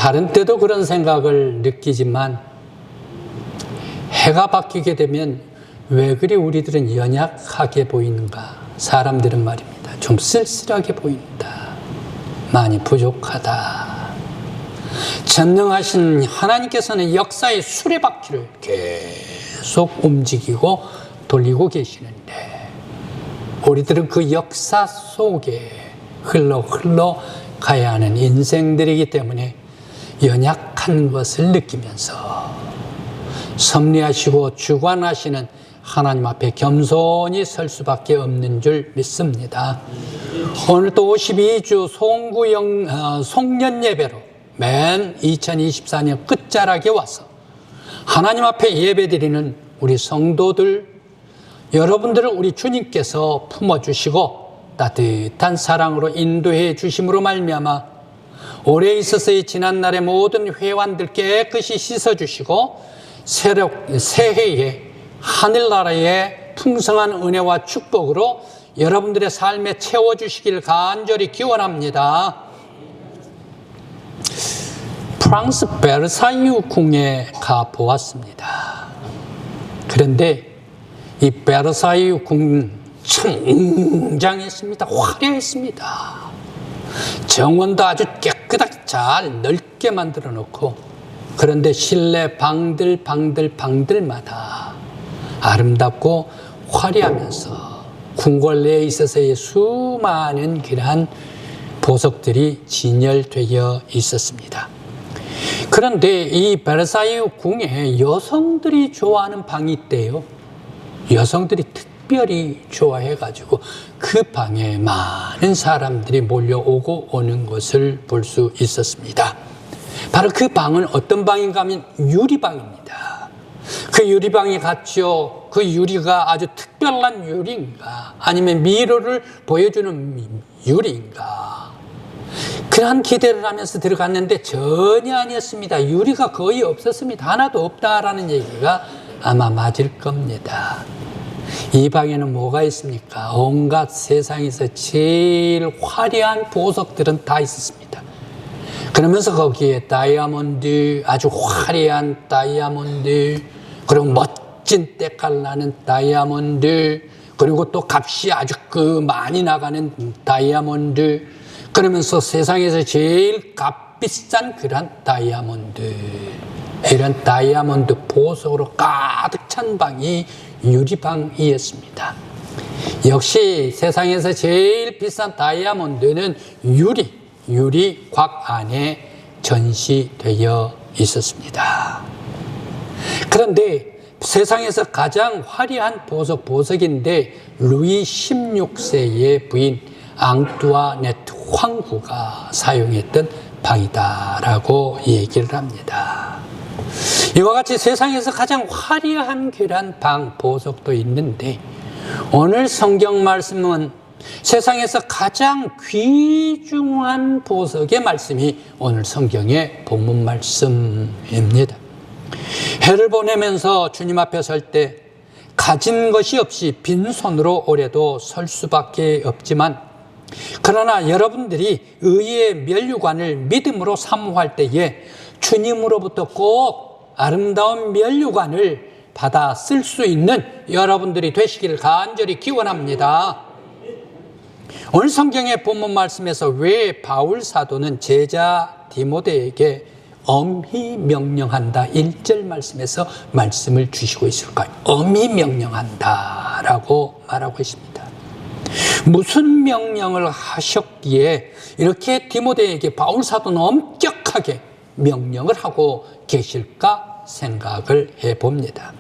다른 때도 그런 생각을 느끼지만 해가 바뀌게 되면 왜 그리 우리들은 연약하게 보이는가? 사람들은 말입니다. 좀 쓸쓸하게 보인다. 많이 부족하다. 전능하신 하나님께서는 역사의 수레바퀴를 계속 움직이고 돌리고 계시는데 우리들은 그 역사 속에 흘러 가야 하는 인생들이기 때문에 연약한 것을 느끼면서 섭리하시고 주관하시는 하나님 앞에 겸손히 설 수밖에 없는 줄 믿습니다. 오늘 또 52주 송년 예배로 맨 2024년 끝자락에 와서 하나님 앞에 예배드리는 우리 성도들, 여러분들을 우리 주님께서 품어주시고 따뜻한 사랑으로 인도해 주심으로 말미암아 올해 있어서의 지난날의 모든 회환들 깨끗이 씻어주시고 새해에 하늘나라의 풍성한 은혜와 축복으로 여러분들의 삶에 채워주시길 간절히 기원합니다. 프랑스 베르사유 궁에 가보았습니다. 그런데 이 베르사유 궁은 참 웅장했습니다. 화려했습니다. 정원도 아주 깨끗하게 잘 넓게 만들어 놓고 그런데 실내 방들마다 아름답고 화려하면서 궁궐 내에 있어서의 수많은 그러한 보석들이 진열되어 있었습니다. 그런데 이 베르사유 궁에 여성들이 좋아하는 방이 있대요. 여성들이 특별히 좋아해가지고 그 방에 많은 사람들이 몰려오고 오는 것을 볼 수 있었습니다. 바로 그 방은 어떤 방인가 하면 유리방입니다. 그 유리방에 갔죠. 그 유리가 아주 특별한 유리인가 아니면 미로를 보여주는 유리인가 그런 기대를 하면서 들어갔는데 전혀 아니었습니다. 유리가 거의 없었습니다. 하나도 없다라는 얘기가 아마 맞을 겁니다. 이 방에는 뭐가 있습니까? 온갖 세상에서 제일 화려한 보석들은 다 있었습니다. 그러면서 거기에 다이아몬드, 아주 화려한 다이아몬드, 그리고 멋진 때깔 나는 다이아몬드, 그리고 또 값이 아주 많이 나가는 다이아몬드, 그러면서 세상에서 제일 값비싼 그런 다이아몬드, 이런 다이아몬드 보석으로 가득 찬 방이 유리방이었습니다. 역시 세상에서 제일 비싼 다이아몬드는 유리곽 안에 전시되어 있었습니다. 그런데 세상에서 가장 화려한 보석인데 루이 16세의 부인 앙뚜아네트 황후가 사용했던 방이다라고 얘기를 합니다. 이와 같이 세상에서 가장 화려한 그런 방 보석도 있는데 오늘 성경 말씀은 세상에서 가장 귀중한 보석의 말씀이 오늘 성경의 본문 말씀입니다. 해를 보내면서 주님 앞에 설 때 가진 것이 없이 빈손으로 올해도 설 수밖에 없지만 그러나 여러분들이 의의 면류관을 믿음으로 사모할 때에 주님으로부터 꼭 아름다운 면류관을 받아 쓸 수 있는 여러분들이 되시기를 간절히 기원합니다. 오늘 성경의 본문 말씀에서 왜 바울 사도는 제자 디모데에게 엄히 명령한다 1절 말씀에서 말씀을 주시고 있을까요? 엄히 명령한다 라고 말하고 있습니다. 무슨 명령을 하셨기에 이렇게 디모데에게 바울 사도는 엄격하게 명령을 하고 계실까 생각을 해봅니다.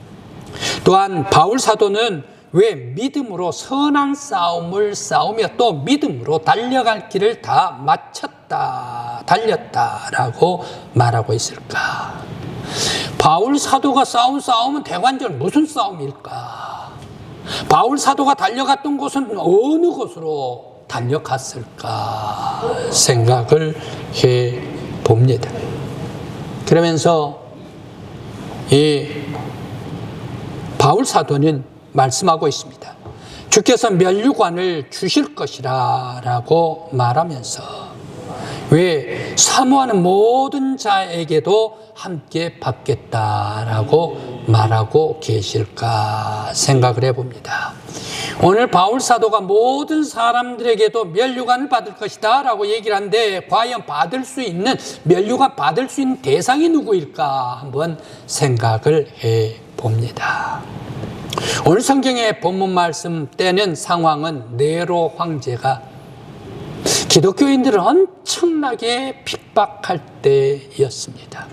또한 바울 사도는 왜 믿음으로 선한 싸움을 싸우며 또 믿음으로 달려갈 길을 다 마쳤다, 달렸다라고 말하고 있을까? 바울 사도가 싸운 싸움은 대관절 무슨 싸움일까? 바울 사도가 달려갔던 곳은 어느 곳으로 달려갔을까 생각을 해 봅니다. 그러면서 이 바울 사도는 말씀하고 있습니다. 주께서 면류관을 주실 것이라 라고 말하면서 왜? 사모하는 모든 자에게도 함께 받겠다라고 말하고 계실까 생각을 해봅니다. 오늘 바울 사도가 모든 사람들에게도 면류관을 받을 것이다 라고 얘기를 하는데, 과연 받을 수 있는, 면류관 받을 수 있는 대상이 누구일까 한번 생각을 해봅니다. 오늘 성경의 본문 말씀 때는 상황은 네로 황제가 기독교인들을 엄청나게 핍박할 때였습니다.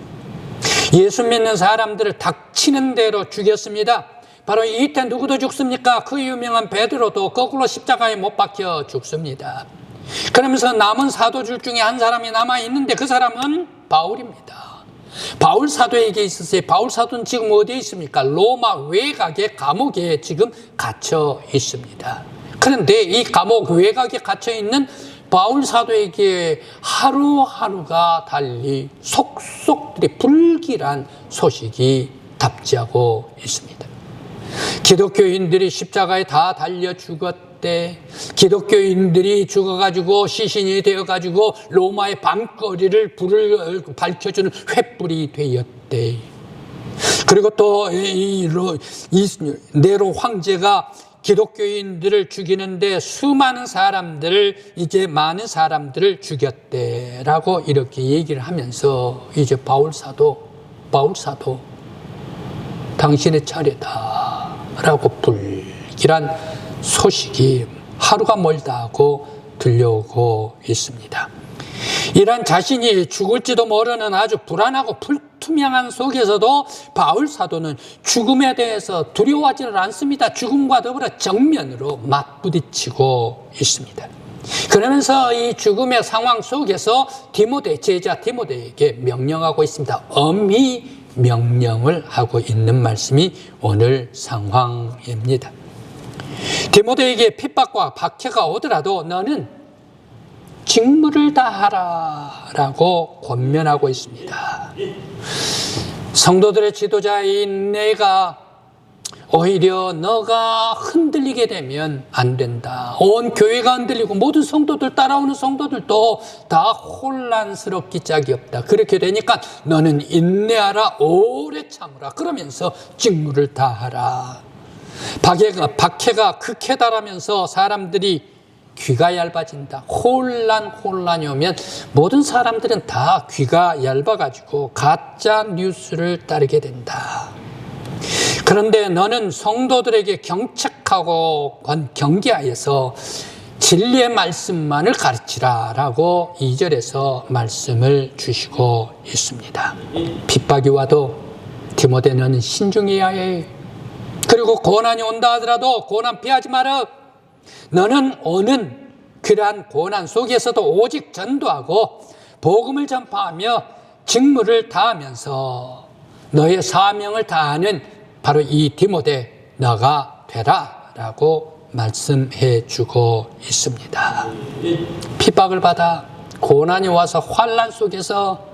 예수 믿는 사람들을 닥치는 대로 죽였습니다. 바로 이때 누구도 죽습니까? 그 유명한 베드로도 거꾸로 십자가에 못 박혀 죽습니다. 그러면서 남은 사도줄 중에 한 사람이 남아있는데 그 사람은 바울입니다. 바울 사도에게 있었어요. 바울 사도는 지금 어디에 있습니까? 로마 외곽의 감옥에 지금 갇혀 있습니다. 그런데 이 감옥 외곽에 갇혀 있는 바울 사도에게 하루하루가 달리 속속들이 불길한 소식이 답지하고 있습니다. 기독교인들이 십자가에 다 달려 죽었대. 기독교인들이 죽어가지고 시신이 되어가지고 로마의 밤거리를 불을 밝혀주는 횃불이 되었대. 그리고 또 이 네로 황제가 기독교인들을 죽이는데 수많은 사람들을, 이제 많은 사람들을 죽였대라고 이렇게 얘기를 하면서 이제 바울 사도 당신의 차례다 라고 불길한 소식이 하루가 멀다 하고 들려오고 있습니다. 이런 자신이 죽을지도 모르는 아주 불안하고 불투명한 속에서도 바울 사도는 죽음에 대해서 두려워하지는 않습니다. 죽음과 더불어 정면으로 맞부딪히고 있습니다. 그러면서 이 죽음의 상황 속에서 제자 디모데에게 명령하고 있습니다. 엄히 명령을 하고 있는 말씀이 오늘 상황입니다. 디모데에게 핍박과 박해가 오더라도 너는 직무를 다하라 라고 권면하고 있습니다. 성도들의 지도자인 내가 오히려 너가 흔들리게 되면 안 된다. 온 교회가 흔들리고 모든 성도들, 따라오는 성도들도 다 혼란스럽기 짝이 없다. 그렇게 되니까 너는 인내하라, 오래 참으라. 그러면서 직무를 다하라. 박해가 극해 달하면서 사람들이 귀가 얇아진다. 혼란이 오면 모든 사람들은 다 귀가 얇아가지고 가짜 뉴스를 따르게 된다. 그런데 너는 성도들에게 경책하고 경계하여서 진리의 말씀만을 가르치라 라고 2절에서 말씀을 주시고 있습니다. 핍박이 와도 디모데 너는 신중해야 해. 그리고 고난이 온다 하더라도 고난 피하지 마라. 너는 오는 그러한 고난 속에서도 오직 전도하고 복음을 전파하며 직무를 다하면서 너의 사명을 다하는 바로 이 디모데 너가 되라 라고 말씀해 주고 있습니다. 핍박을 받아 고난이 와서 환난 속에서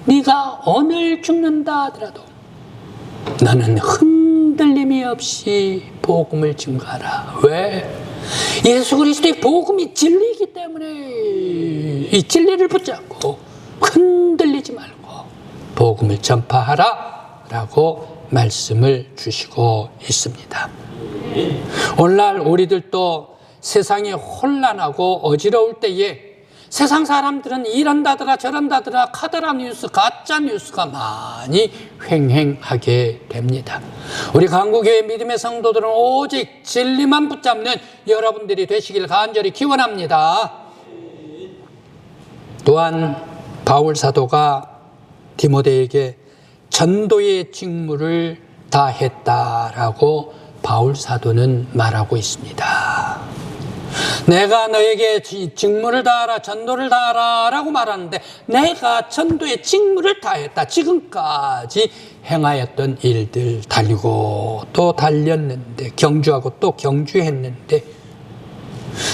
네가 오늘 죽는다 하더라도 너는 흔들림이 없이 복음을 증거하라. 왜? 예수 그리스도의 복음이 진리이기 때문에 이 진리를 붙잡고 흔들리지 말고 복음을 전파하라 라고 말씀을 주시고 있습니다. 오늘날 우리들도 세상이 혼란하고 어지러울 때에 세상 사람들은 이런다더라 저런다더라 카더라 뉴스, 가짜 뉴스가 많이 횡행하게 됩니다. 우리 강구교회 믿음의 성도들은 오직 진리만 붙잡는 여러분들이 되시길 간절히 기원합니다. 또한 바울 사도가 디모데에게 전도의 직무를 다했다라고 바울 사도는 말하고 있습니다. 내가 너에게 직무를 다하라, 전도를 다하라 라고 말하는데 내가 전도의 직무를 다했다. 지금까지 행하였던 일들 달리고 또 달렸는데, 경주하고 또 경주했는데,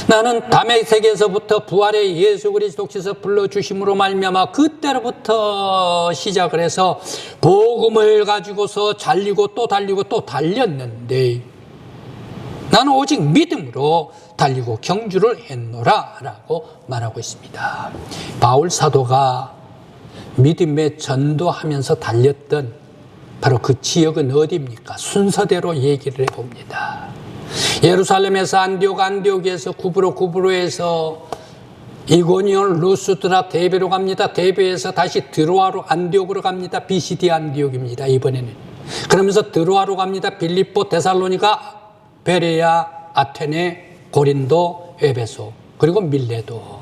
나는 다메섹에서부터 부활의 예수 그리스도께서 불러주심으로 말미암아 그때로부터 시작을 해서 복음을 가지고서 달리고 또 달리고 또 달렸는데 나는 오직 믿음으로 달리고 경주를 했노라 라고 말하고 있습니다. 바울 사도가 믿음에 전도하면서 달렸던 바로 그 지역은 어디입니까? 순서대로 얘기를 해봅니다. 예루살렘에서 안디옥에서 구브로에서 이고니온, 루스드라, 데베로 갑니다. 데베에서 다시 드로아로 안디옥으로 갑니다. BCD 안디옥입니다. 이번에는. 그러면서 드로아로 갑니다. 빌립보, 데살로니가, 베레야, 아테네, 고린도, 에베소, 그리고 밀레도.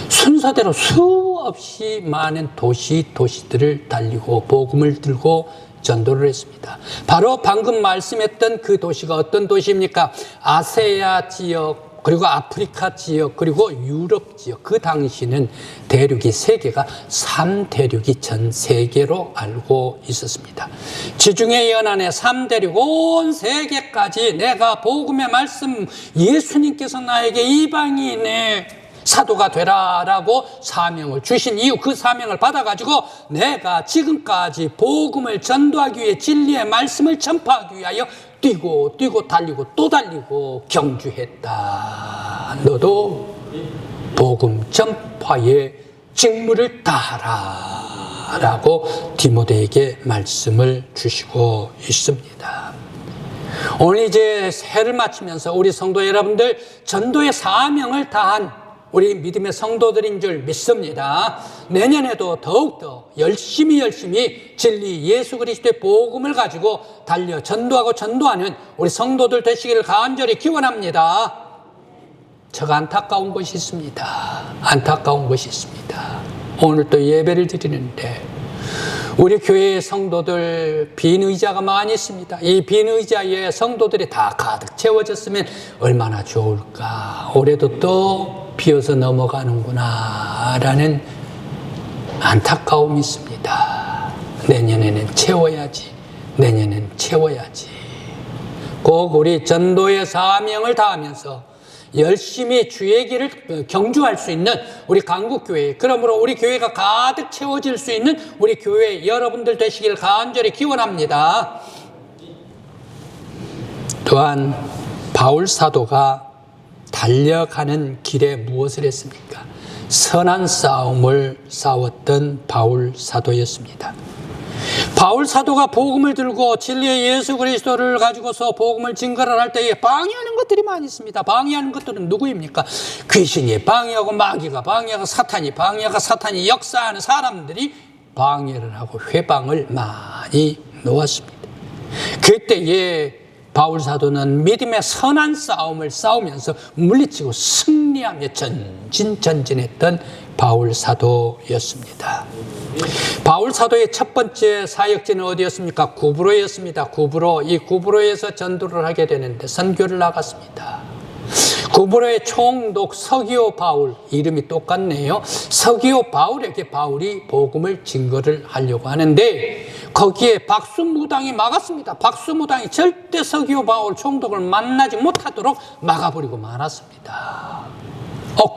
순서대로 수없이 많은 도시들을 달리고 복음을 들고 전도를 했습니다. 바로 방금 말씀했던 그 도시가 어떤 도시입니까? 아세아 지역, 그리고 아프리카 지역, 그리고 유럽 지역. 그 당시는 대륙이 세계가 3대륙이 전 세계로 알고 있었습니다. 지중해 연안의 3대륙 온 세계까지 내가 복음의 말씀, 예수님께서 나에게 이방인의 사도가 되라라고 사명을 주신 이유, 그 사명을 받아가지고 내가 지금까지 복음을 전도하기 위해 진리의 말씀을 전파하기 위하여 뛰고 달리고 또 달리고 경주했다. 너도 복음 전파의 직무를 다하라 라고 디모데에게 말씀을 주시고 있습니다. 오늘 이제 새해를 마치면서 우리 성도 여러분들 전도의 사명을 다한 우리 믿음의 성도들인 줄 믿습니다. 내년에도 더욱더 열심히 진리 예수 그리스도의 복음을 가지고 달려 전도하고 전도하는 우리 성도들 되시기를 간절히 기원합니다. 제가 안타까운 것이 있습니다. 오늘 또 예배를 드리는데 우리 교회의 성도들 빈 의자가 많이 있습니다. 이 빈 의자에 성도들이 다 가득 채워졌으면 얼마나 좋을까. 올해도 또 비어서 넘어가는구나 라는 안타까움이 있습니다. 내년에는 채워야지. 꼭 우리 전도의 사명을 다하면서 열심히 주의 길을 경주할 수 있는 우리 강국교회, 그러므로 우리 교회가 가득 채워질 수 있는 우리 교회 여러분들 되시기를 간절히 기원합니다. 또한 바울 사도가 달려가는 길에 무엇을 했습니까? 선한 싸움을 싸웠던 바울 사도였습니다. 바울 사도가 복음을 들고 진리의 예수 그리스도를 가지고서 복음을 증거를 할 때에 방해하는 것들이 많이 있습니다. 방해하는 것들은 누구입니까? 귀신이 방해하고 마귀가 방해하고 사탄이 역사하는 사람들이 방해를 하고 회방을 많이 놓았습니다. 그때에 바울 사도는 믿음의 선한 싸움을 싸우면서 물리치고 승리하며 전진했던 바울 사도였습니다. 바울 사도의 첫 번째 사역지는 어디였습니까? 구브로였습니다. 이 구브로에서 전도를 하게 되는데 선교를 나갔습니다. 구브로의 총독 서기오 바울, 이름이 똑같네요. 서기오 바울에게 바울이 복음을 증거를 하려고 하는데 거기에 박수무당이 막았습니다. 박수무당이 절대 서기오 바울 총독을 만나지 못하도록 막아버리고 말았습니다.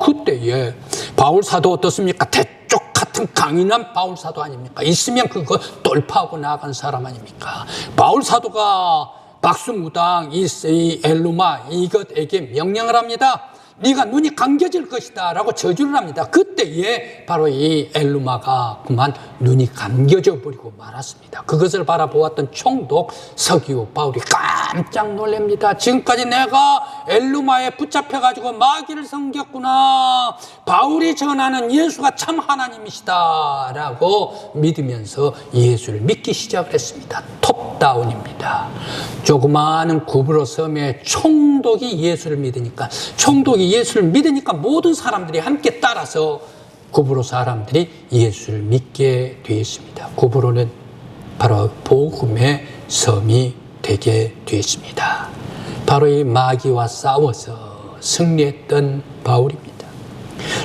그때에 바울 사도 어떻습니까? 대쪽 같은 강인한 바울 사도 아닙니까? 있으면 그거 돌파하고 나간 사람 아닙니까? 바울 사도가 박수무당 이 엘루마 이것에게 명령을 합니다. 네가 눈이 감겨질 것이다 라고 저주를 합니다. 그때에 바로 이 엘루마가 그만 눈이 감겨져 버리고 말았습니다. 그것을 바라보았던 총독 서기오 바울이 깜짝 놀랍니다. 지금까지 내가 엘루마에 붙잡혀가지고 마귀를 섬겼구나. 바울이 전하는 예수가 참 하나님이시다 라고 믿으면서 예수를 믿기 시작을 했습니다. 톱다운입니다. 조그마한 구브로 섬의 총독이 예수를 믿으니까 모든 사람들이 함께 따라서 구브로 사람들이 예수를 믿게 되었습니다. 구브로는 바로 복음의 섬이 되게 되었습니다. 바로 이 마귀와 싸워서 승리했던 바울입니다.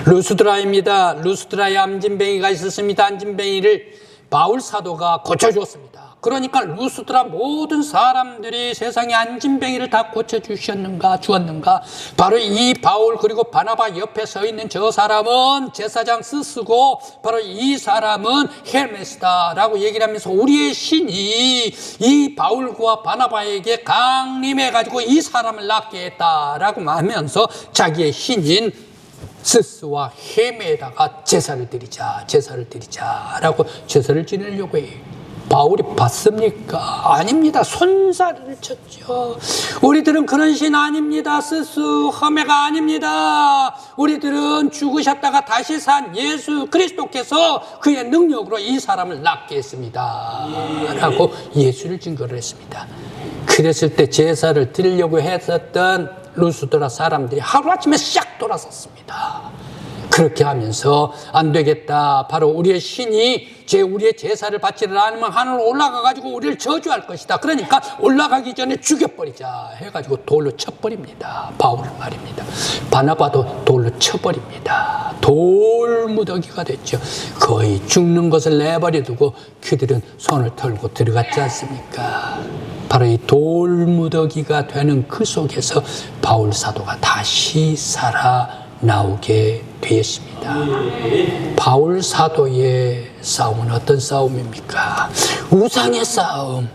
루스드라입니다. 루스드라에 암진뱅이가 있었습니다. 암진뱅이를 바울 사도가 고쳐주었습니다. 그러니까 루스드라 모든 사람들이 세상에 안진뱅이를 다 고쳐주셨는가 주었는가? 바로 이 바울 그리고 바나바 옆에 서 있는 저 사람은 제사장 스스고 바로 이 사람은 헬메스다라고 얘기를 하면서 우리의 신이 이 바울과 바나바에게 강림해가지고 이 사람을 낫게 했다라고 하면서 자기의 신인 스스와 헤메에다가 제사를 드리자라고 제사를 지내려고 해요. 바울이 봤습니까? 아닙니다. 손살을 쳤죠. 우리들은 그런 신 아닙니다. 스스, 헤메가 아닙니다. 우리들은 죽으셨다가 다시 산 예수 그리스도께서 그의 능력으로 이 사람을 낫게 했습니다. 라고 예수를 증거를 했습니다. 그랬을 때 제사를 드리려고 했었던 루스드라 사람들이 하루아침에 싹 돌아섰습니다. 그렇게 하면서 안 되겠다. 바로 우리의 신이 우리의 제사를 바치를 않으면 하늘로 올라가가지고 우리를 저주할 것이다. 그러니까 올라가기 전에 죽여버리자 해가지고 돌로 쳐버립니다. 바울을 말입니다. 바나바도 돌로 쳐버립니다. 돌무더기가 됐죠. 거의 죽는 것을 내버려 두고 그들은 손을 털고 들어갔지 않습니까? 바로 이 돌무더기가 되는 그 속에서 바울 사도가 다시 살아 나오게 되었습니다. 바울 사도의 싸움은 어떤 싸움입니까? 우상의 싸움,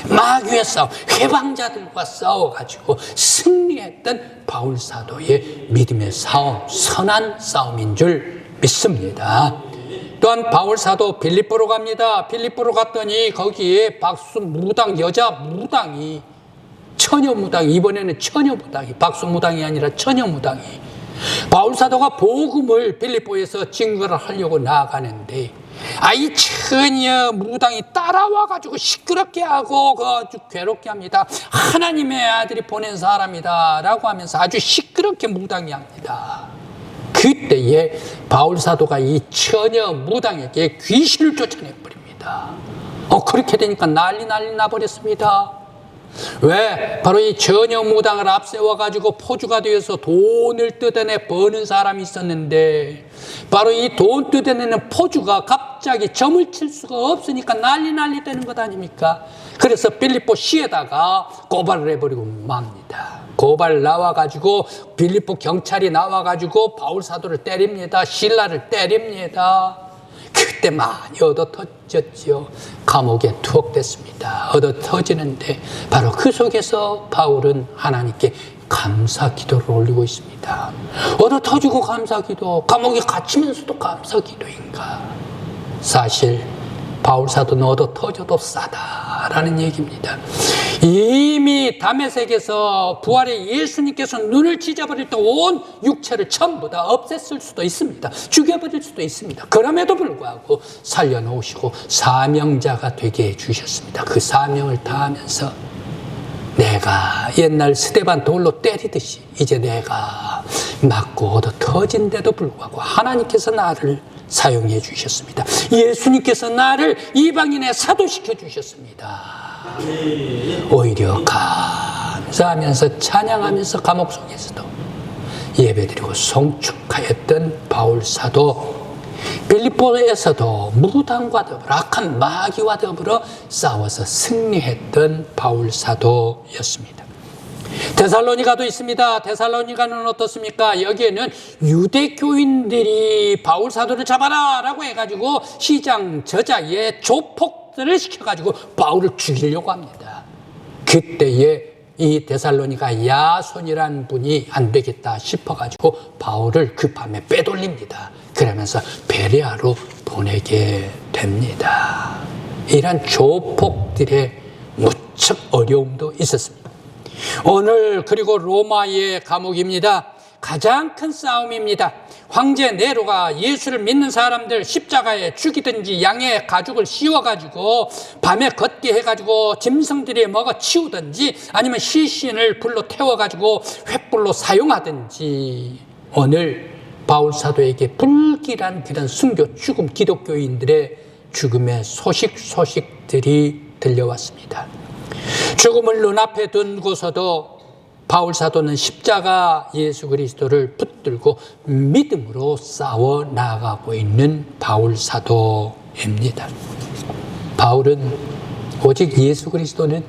마귀의 싸움, 회방자들과 싸워가지고 승리했던 바울 사도의 믿음의 싸움, 선한 싸움인 줄 믿습니다. 또한 바울 사도 빌립보로 갑니다. 빌립보로 갔더니 거기에 박수 무당, 여자 무당이, 처녀 무당이, 이번에는 처녀 무당이, 박수 무당이 아니라 처녀 무당이 바울 사도가 복음을 빌립보에서 증거를 하려고 나아가는데 이 처녀 무당이 따라와가지고 시끄럽게 하고 아주 괴롭게 합니다. 하나님의 아들이 보낸 사람이다 라고 하면서 아주 시끄럽게 무당이 합니다. 그때에 바울 사도가 이 처녀 무당에게 귀신을 쫓아내버립니다. 그렇게 되니까 난리 나버렸습니다. 왜? 바로 이 처녀 무당을 앞세워가지고 포주가 되어서 돈을 뜯어내 버는 사람이 있었는데 바로 이 돈 뜯어내는 포주가 갑자기 점을 칠 수가 없으니까 난리 되는 것 아닙니까? 그래서 빌립보 시에다가 고발을 해버리고 맙니다. 고발 나와가지고 빌립보 경찰이 나와가지고 바울 사도를 때립니다. 실라를 때립니다. 그때 많이 얻어터졌죠. 감옥에 투옥됐습니다. 얻어터지는데 바로 그 속에서 바울은 하나님께 감사 기도를 올리고 있습니다. 얻어터지고 감사 기도, 감옥에 갇히면서도 감사 기도인가? 사실 바울 사도는 얻어터져도 싸다라는 얘기입니다. 이미 다메섹에서 부활의 예수님께서 눈을 찢어버릴 때 온 육체를 전부 다 없앴을 수도 있습니다. 죽여버릴 수도 있습니다. 그럼에도 불구하고 살려놓으시고 사명자가 되게 해주셨습니다. 그 사명을 다하면서 내가 옛날 스데반 돌로 때리듯이 이제 내가 맞고 얻어터진데도 불구하고 하나님께서 나를 사용해 주셨습니다. 예수님께서 나를 이방인의 사도시켜 주셨습니다. 오히려 감사하면서 찬양하면서 감옥 속에서도 예배드리고 송축하였던 바울 사도, 빌립보에서도 무당과 더불어 악한 마귀와 더불어 싸워서 승리했던 바울 사도였습니다. 데살로니가도 있습니다. 데살로니가는 어떻습니까? 여기에는 유대교인들이 바울 사도를 잡아라 라고 해가지고 시장 저자의 조폭들을 시켜가지고 바울을 죽이려고 합니다. 그때에 이 데살로니가 야손이라는 분이 안 되겠다 싶어가지고 바울을 그 밤에 빼돌립니다. 그러면서 베레아로 보내게 됩니다. 이런 조폭들의 무척 어려움도 있었습니다. 오늘 그리고 로마의 감옥입니다. 가장 큰 싸움입니다. 황제 네로가 예수를 믿는 사람들 십자가에 죽이든지 양의 가죽을 씌워가지고 밤에 걷게 해가지고 짐승들이 먹어 치우든지 아니면 시신을 불로 태워가지고 횃불로 사용하든지 오늘 바울 사도에게 불길한 그런 순교 죽음 기독교인들의 죽음의 소식들이 들려왔습니다. 죽음을 눈앞에 둔고서도 바울 사도는 십자가 예수 그리스도를 붙들고 믿음으로 싸워 나가고 있는 바울 사도입니다. 바울은 오직 예수 그리스도는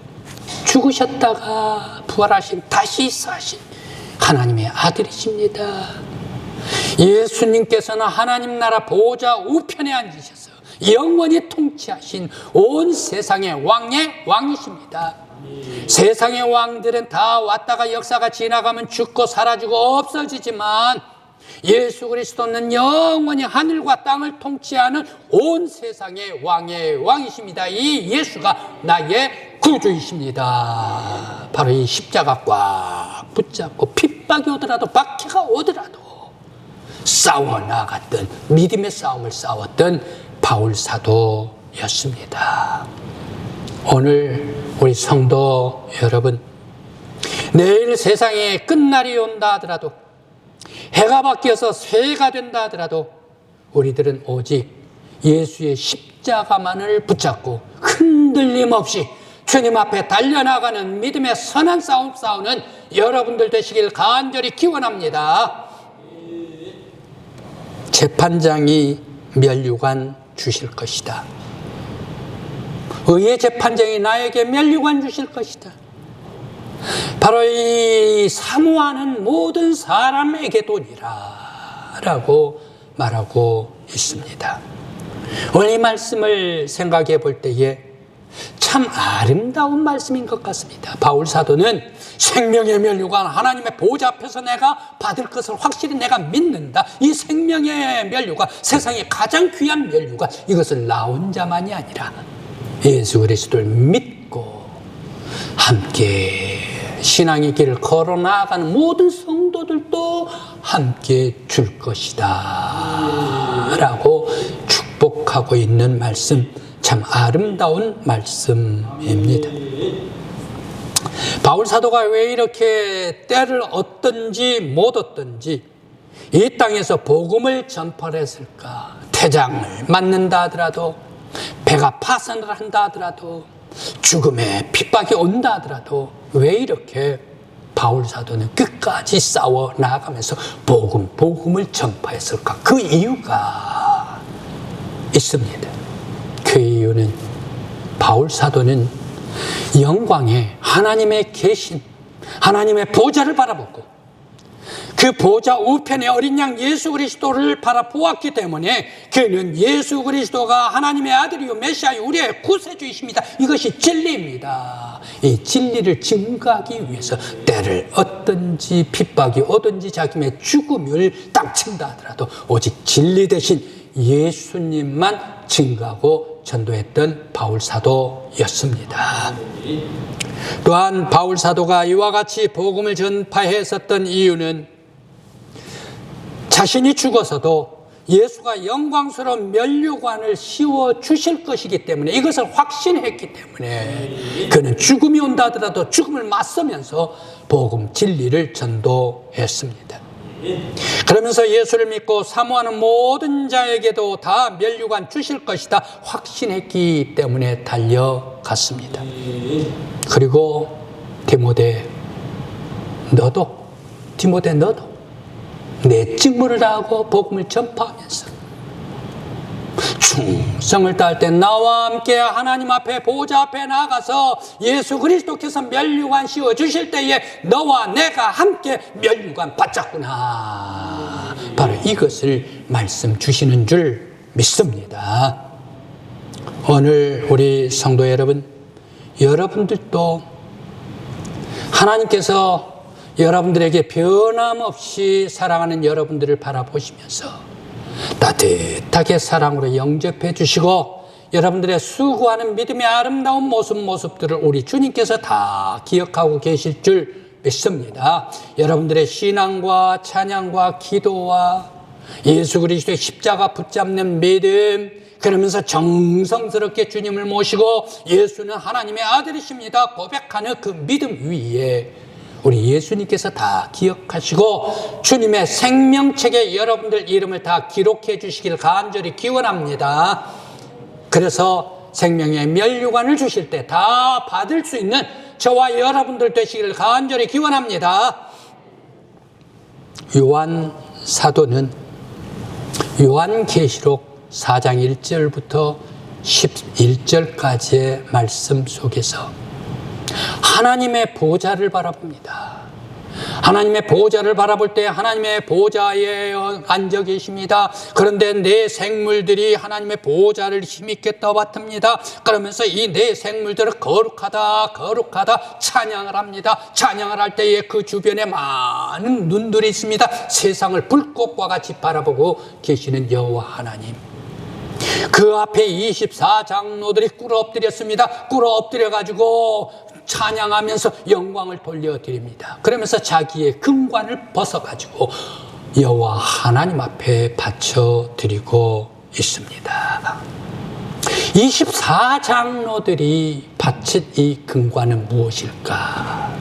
죽으셨다가 부활하신 다시 사신 하나님의 아들이십니다. 예수님께서는 하나님 나라 보좌 우편에 앉으셔서 영원히 통치하신 온 세상의 왕의 왕이십니다. 세상의 왕들은 다 왔다가 역사가 지나가면 죽고 사라지고 없어지지만 예수 그리스도는 영원히 하늘과 땅을 통치하는 온 세상의 왕의 왕이십니다. 이 예수가 나의 구주이십니다. 바로 이 십자가 꽉 붙잡고 핍박이 오더라도 박해가 오더라도 싸워 나갔던 믿음의 싸움을 싸웠던 바울 사도였습니다. 오늘 우리 성도 여러분, 내일 세상에 끝날이 온다 하더라도 해가 바뀌어서 새해가 된다 하더라도 우리들은 오직 예수의 십자가만을 붙잡고 흔들림 없이 주님 앞에 달려나가는 믿음의 선한 싸움 싸우는 여러분들 되시길 간절히 기원합니다. 재판장이 면류관 주실 것이다. 의의 재판장이 나에게 면류관 주실 것이다. 바로 이 사모하는 모든 사람에게도니라 라고 말하고 있습니다. 오늘 이 말씀을 생각해 볼 때에 참 아름다운 말씀인 것 같습니다. 바울 사도는 생명의 면류관, 하나님의 보좌 앞에서 내가 받을 것을 확실히 내가 믿는다. 이 생명의 면류관, 세상에 가장 귀한 면류관, 이것을 나 혼자만이 아니라 예수 그리스도를 믿고 함께 신앙의 길을 걸어 나아가는 모든 성도들도 함께 줄 것이다 라고 축복하고 있는 말씀, 참 아름다운 말씀입니다. 바울 사도가 왜 이렇게 때를 얻든지 못 얻든지 이 땅에서 복음을 전파를 했을까? 태장을 맞는다 하더라도, 배가 파산을 한다 하더라도, 죽음의 핍박이 온다 하더라도 왜 이렇게 바울 사도는 끝까지 싸워 나아가면서 복음을 전파했을까? 그 이유가 있습니다. 그 이유는 바울 사도는 영광의 하나님의 계신 하나님의 보좌를 바라보고 그 보좌 우편에 어린 양 예수 그리스도를 바라보았기 때문에 그는 예수 그리스도가 하나님의 아들이요 메시아요 우리의 구세주이십니다. 이것이 진리입니다. 이 진리를 증거하기 위해서 때를 얻든지 핍박이 오든지 자기의 죽음을 땅친다 하더라도 오직 진리 대신 예수님만 증거하고 전도했던 바울 사도였습니다. 또한 바울 사도가 이와 같이 복음을 전파했었던 이유는 자신이 죽어서도 예수가 영광스러운 면류관을 씌워 주실 것이기 때문에, 이것을 확신했기 때문에 그는 죽음이 온다 하더라도 죽음을 맞서면서 복음 진리를 전도했습니다. 그러면서 예수를 믿고 사모하는 모든 자에게도 다 면류관 주실 것이다 확신했기 때문에 달려갔습니다. 그리고 디모데 너도 내 직무를 다하고 복음을 전파하면서 충성을 다할 때 나와 함께 하나님 앞에 보좌 앞에 나가서 예수 그리스도께서 면류관 씌워 주실 때에 너와 내가 함께 면류관 받자꾸나. 바로 이것을 말씀 주시는 줄 믿습니다. 오늘 우리 성도 여러분, 여러분들도 하나님께서 여러분들에게 변함없이 사랑하는 여러분들을 바라보시면서 따뜻하게 사랑으로 영접해 주시고 여러분들의 수고하는 믿음의 아름다운 모습들을 우리 주님께서 다 기억하고 계실 줄 믿습니다. 여러분들의 신앙과 찬양과 기도와 예수 그리스도의 십자가 붙잡는 믿음, 그러면서 정성스럽게 주님을 모시고 예수는 하나님의 아들이십니다 고백하는 그 믿음 위에 우리 예수님께서 다 기억하시고 주님의 생명책에 여러분들 이름을 다 기록해 주시길 간절히 기원합니다. 그래서 생명의 면류관을 주실 때 다 받을 수 있는 저와 여러분들 되시기를 간절히 기원합니다. 요한 사도는 요한계시록 4장 1절부터 11절까지의 말씀 속에서 하나님의 보좌를 바라봅니다. 하나님의 보좌를 바라볼 때 하나님의 보좌에 앉아 계십니다. 그런데 내 생물들이 하나님의 보좌를 힘있게 떠받듭니다. 그러면서 이 내 생물들은 거룩하다 거룩하다 찬양을 합니다. 찬양을 할 때에 그 주변에 많은 눈들이 있습니다. 세상을 불꽃과 같이 바라보고 계시는 여호와 하나님, 그 앞에 24장로들이 꿇어 엎드렸습니다. 꿇어 엎드려 가지고 찬양하면서 영광을 돌려드립니다. 그러면서 자기의 금관을 벗어가지고 여호와 하나님 앞에 바쳐드리고 있습니다. 24장로들이 바친 이 금관은 무엇일까?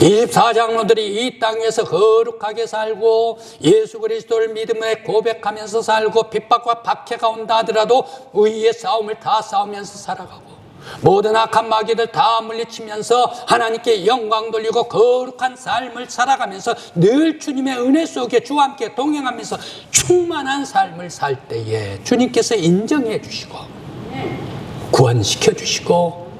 24장로들이 이 땅에서 거룩하게 살고 예수 그리스도를 믿음에 고백하면서 살고 핍박과 박해가 온다 하더라도 의의 싸움을 다 싸우면서 살아가고 모든 악한 마귀들 다 물리치면서 하나님께 영광 돌리고 거룩한 삶을 살아가면서 늘 주님의 은혜 속에 주와 함께 동행하면서 충만한 삶을 살 때에 주님께서 인정해 주시고 구원시켜 주시고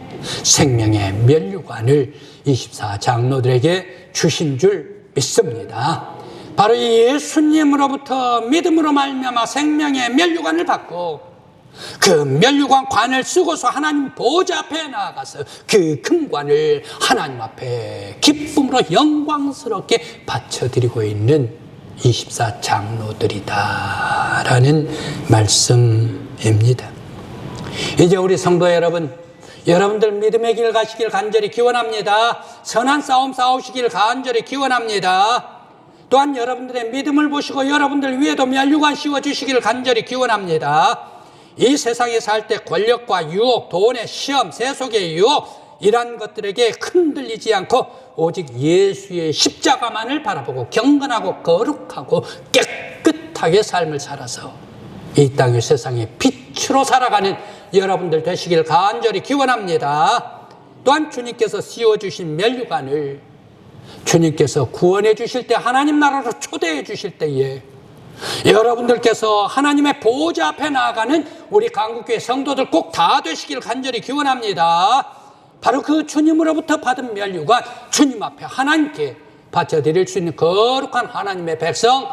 생명의 면류관을 24장로들에게 주신 줄 믿습니다. 바로 이 예수님으로부터 믿음으로 말미암아 생명의 면류관을 받고 그 면류관 관을 쓰고서 하나님 보좌 앞에 나아가서 그 금관을 하나님 앞에 기쁨으로 영광스럽게 바쳐드리고 있는 24장로들이다라는 말씀입니다. 이제 우리 성도 여러분, 여러분들 믿음의 길 가시길 간절히 기원합니다. 선한 싸움 싸우시길 간절히 기원합니다. 또한 여러분들의 믿음을 보시고 여러분들 위에도 면류관 씌워주시길 간절히 기원합니다. 이 세상에 살 때 권력과 유혹, 돈의 시험, 세속의 유혹 이런 것들에게 흔들리지 않고 오직 예수의 십자가만을 바라보고 경건하고 거룩하고 깨끗하게 삶을 살아서 이 땅의 세상의 빛으로 살아가는 여러분들 되시길 간절히 기원합니다. 또한 주님께서 씌워주신 면류관을 주님께서 구원해 주실 때 하나님 나라로 초대해 주실 때에 여러분들께서 하나님의 보좌 앞에 나아가는 우리 강국교회 성도들 꼭 다 되시길 간절히 기원합니다. 바로 그 주님으로부터 받은 면류관, 주님 앞에 하나님께 바쳐드릴 수 있는 거룩한 하나님의 백성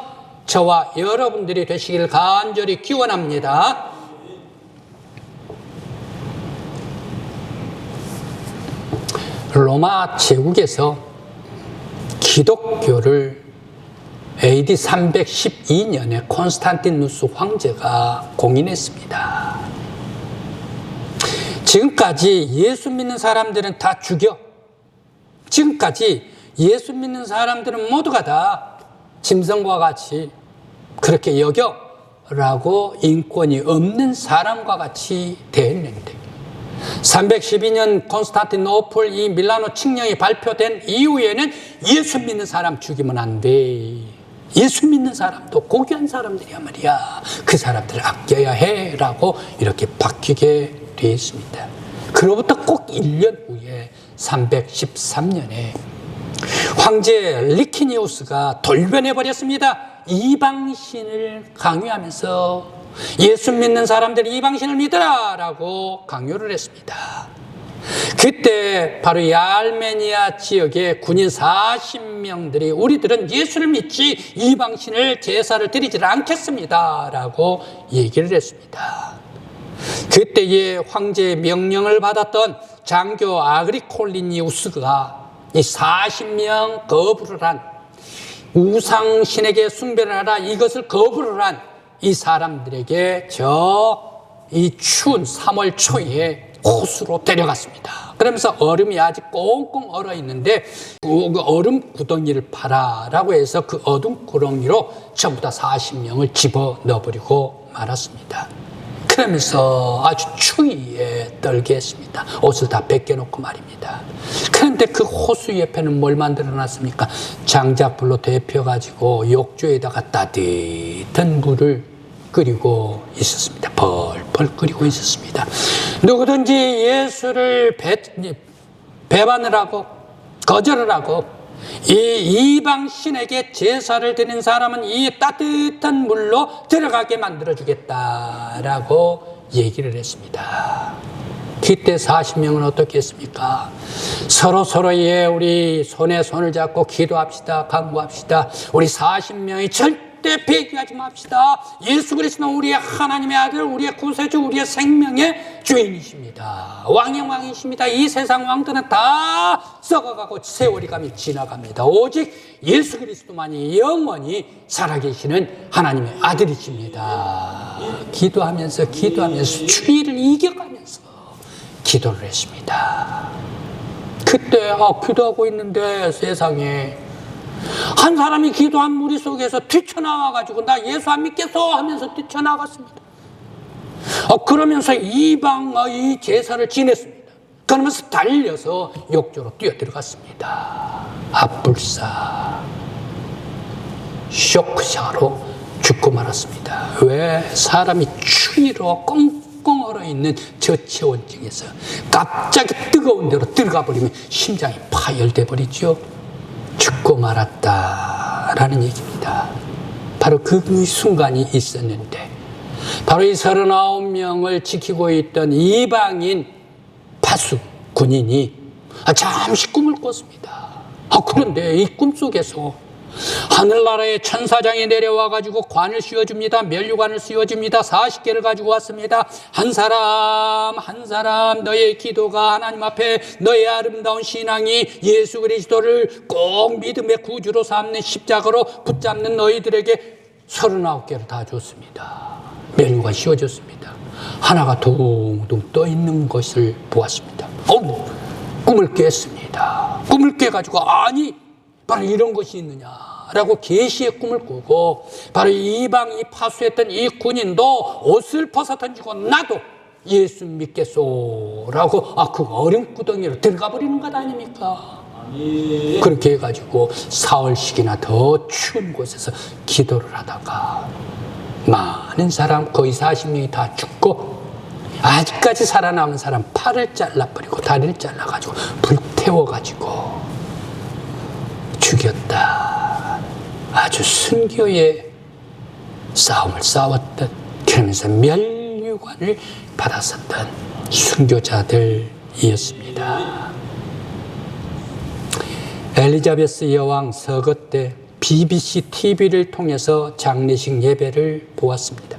저와 여러분들이 되시길 간절히 기원합니다. 로마 제국에서 기독교를 AD 312년에 콘스탄티누스 황제가 공인했습니다. 지금까지 예수 믿는 사람들은 다 죽여. 지금까지 예수 믿는 사람들은 모두가 다 짐승과 같이 그렇게 여겨라고 인권이 없는 사람과 같이 대했는데 312년 콘스탄티노플 이 밀라노 칙령이 발표된 이후에는 예수 믿는 사람 죽이면 안 돼. 예수 믿는 사람도 고귀한 사람들이야 말이야. 그 사람들을 아껴야 해라고 이렇게 바뀌게 되어 있습니다. 그로부터 꼭 1년 후에 313년에 황제 리키니우스가 돌변해 버렸습니다. 이방신을 강요하면서 예수 믿는 사람들이 이방신을 믿으라 라고 강요를 했습니다. 그때 바로 이 아르메니아 지역의 군인 40명들이 우리들은 예수를 믿지 이방신을 제사를 드리지 않겠습니다 라고 얘기를 했습니다. 그때의 황제의 명령을 받았던 장교 아그리콜리니우스가 이 40명 거부를 한 우상신에게 숭배를 하라 이것을 거부를 한 이 사람들에게 이 추운 3월 초에 호수로 데려갔습니다. 그러면서 얼음이 아직 꽁꽁 얼어 있는데 그 얼음 구덩이를 파라라고 해서 그 얼음 구덩이로 전부 다 40명을 집어 넣어버리고 말았습니다. 그러면서 아주 추위에 떨게 했습니다. 옷을 다 벗겨놓고 말입니다. 그런데 그 호수 옆에는 뭘 만들어놨습니까? 장작불로 데펴가지고 욕조에다가 따뜻한 물을 끓이고 있었습니다. 펄펄 끓이고 있었습니다. 누구든지 예수를 배반을 하고 거절을 하고 이 이방 신에게 제사를 드린 사람은 이 따뜻한 물로 들어가게 만들어 주겠다라고 얘기를 했습니다. 그때 40명은 어떻게 했습니까? 서로서로의 우리 손에 손을 잡고 기도합시다. 간구합시다. 우리 40명이 절대 배기하지 맙시다. 예수 그리스도는 우리의 하나님의 아들, 우리의 구세주, 우리의 생명의 주인이십니다. 왕의 왕이십니다. 이 세상 왕들은 다 썩어가고 세월이 가며 지나갑니다. 오직 예수 그리스도만이 영원히 살아계시는 하나님의 아들이십니다. 기도하면서 추위를 이겨가면서 기도를 했습니다. 그때 기도하고 있는데 세상에 한 사람이 기도한 무리 속에서 뛰쳐나와가지고 나 예수 안 믿겠어 하면서 뛰쳐나갔습니다. 그러면서 이방의 제사를 지냈습니다. 그러면서 달려서 욕조로 뛰어들어갔습니다. 압불사 쇼크샤로 죽고 말았습니다. 왜? 사람이 추위로 꽁꽁 얼어있는 저체온증에서 갑자기 뜨거운 데로 들어가 버리면 심장이 파열돼 버리죠. 죽고 말았다라는 얘기입니다. 바로 그 순간이 있었는데 바로 이 39명을 지키고 있던 이방인 파수 군인이 잠시 꿈을 꿨습니다. 그런데 이 꿈속에서 하늘나라의 천사장이 내려와가지고 관을 씌워줍니다. 면류관을 씌워줍니다. 40개를 가지고 왔습니다. 한 사람 한 사람 너의 기도가 하나님 앞에 너의 아름다운 신앙이 예수 그리스도를 꼭 믿음의 구주로 삼는 십자가로 붙잡는 너희들에게 39개를 다 줬습니다. 면류관 씌워줬습니다. 하나가 둥둥 떠 있는 것을 보았습니다. 꿈을 깼습니다. 꿈을 깨가지고 바로 이런 것이 있느냐라고 계시의 꿈을 꾸고 바로 이방이 파수했던 이 군인도 옷을 벗어 던지고 나도 예수 믿겠소라고 그 얼음구덩이로 들어가 버리는 것 아닙니까? 그렇게 해가지고 사흘씩이나 더 추운 곳에서 기도를 하다가 많은 사람 거의 40명이 다 죽고 아직까지 살아남은 사람 팔을 잘라버리고 다리를 잘라가지고 불태워가지고 죽였다. 아주 순교의 싸움을 싸웠던 그러면서 면류관을 받았었던 순교자들이었습니다. 엘리자베스 여왕 서거 때 BBC TV를 통해서 장례식 예배를 보았습니다.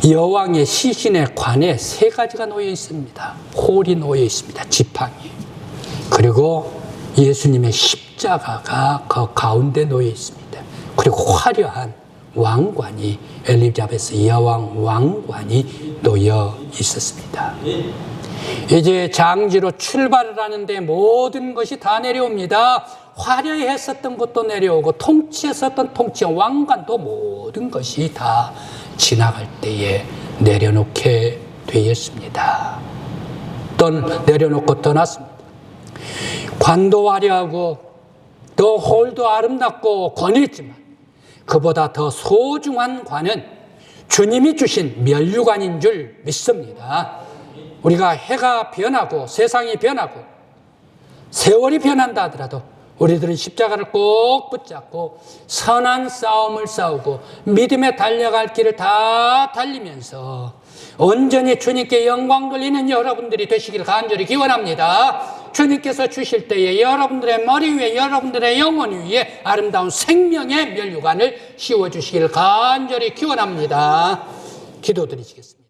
여왕의 시신의 관에 3가지가 놓여 있습니다. 홀이 놓여 있습니다. 지팡이. 그리고 예수님의 십자가가 그 가운데 놓여 있습니다. 그리고 화려한 왕관이 엘리자베스 여왕 왕관이 놓여 있었습니다. 이제 장지로 출발을 하는데 모든 것이 다 내려옵니다. 화려했었던 것도 내려오고 통치했었던 통치 왕관도 모든 것이 다 지나갈 때에 내려놓게 되었습니다. 내려놓고 떠났습니다. 관도 화려하고 또 홀도 아름답고 권했지만 그보다 더 소중한 관은 주님이 주신 면류관인 줄 믿습니다. 우리가 해가 변하고 세상이 변하고 세월이 변한다 하더라도 우리들은 십자가를 꼭 붙잡고 선한 싸움을 싸우고 믿음에 달려갈 길을 다 달리면서 온전히 주님께 영광 돌리는 여러분들이 되시길 간절히 기원합니다. 주님께서 주실 때에 여러분들의 머리 위에 여러분들의 영혼 위에 아름다운 생명의 면류관을 씌워주시길 간절히 기원합니다. 기도드리시겠습니다.